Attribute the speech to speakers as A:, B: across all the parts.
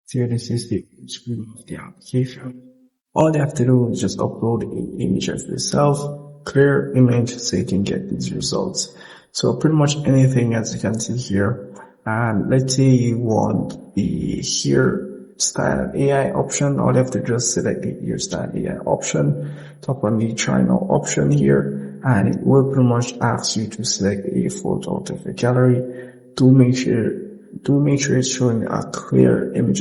A: So this is the screen of the application. All you have to do is just upload an image of yourself, clear image, so you can get these results. So pretty much anything, as you can see here. And let's say you want the hairstyle AI option. All you have to just select the hairstyle AI option, tap on the try now option here, and it will pretty much ask you to select a photo out of your gallery. Do make sure it's showing a clear image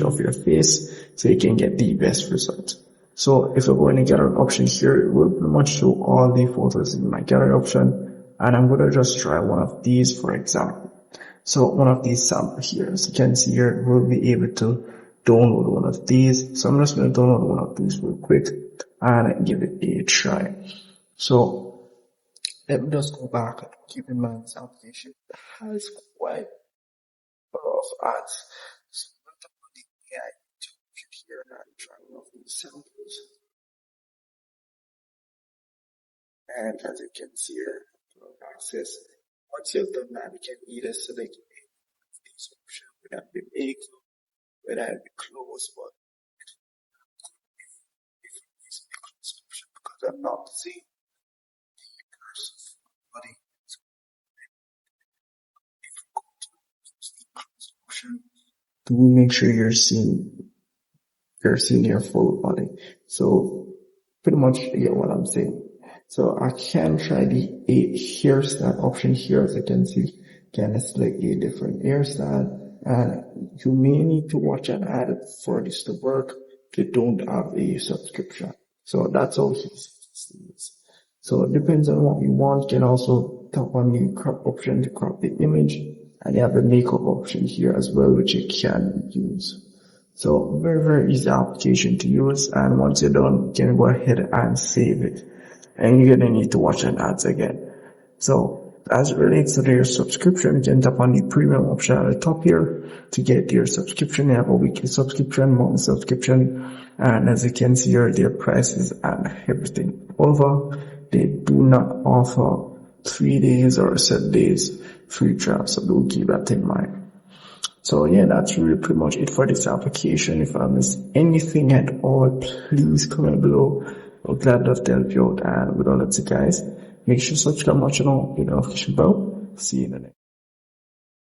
A: of your face so you can get the best result. So if I go in the gallery option here, it will pretty much show all the photos in my gallery option, and I'm going to just try one of these, for example. So one of these samples here, as you can see here, we'll be able to download one of these. So I'm just going to download one of these real quick and give it a try. So let me just go back and keep in mind this application has quite a lot of ads. So I'm going to put the AI option here and try one of these samples. And as you can see here, access. Once you've done that, you can either select any of these options, whether it be makeup, whether it be clothes, but if it is a clothes option, because I'm not seeing the person's body. So if you go to the clothes option, do make sure you're seeing your full body. So pretty much you get what I'm saying. So I can try the hairstyle option here. As you can see, can select a different hairstyle, and you may need to watch an ad for this to work if you don't have a subscription. So that's all he says. So it depends on what you want. You can also tap on the crop option to crop the image, and you have the makeup option here as well, which you can use. So very easy application to use, and once you're done, you can go ahead and save it. And you're gonna need to watch an ads again. So as it relates to your subscription, you can tap on the premium option at the top here to get your subscription. You have a weekly subscription, monthly subscription, and as you can see here, their prices and everything. However, they do not offer 3 days or 7 days free trial, so do keep that in mind. So yeah, that's really pretty much it for this application. If I missed anything at all, please comment below. I'm glad to help you out, and with all that, guys, make sure to subscribe to my channel, hit the notification bell. See you in the next.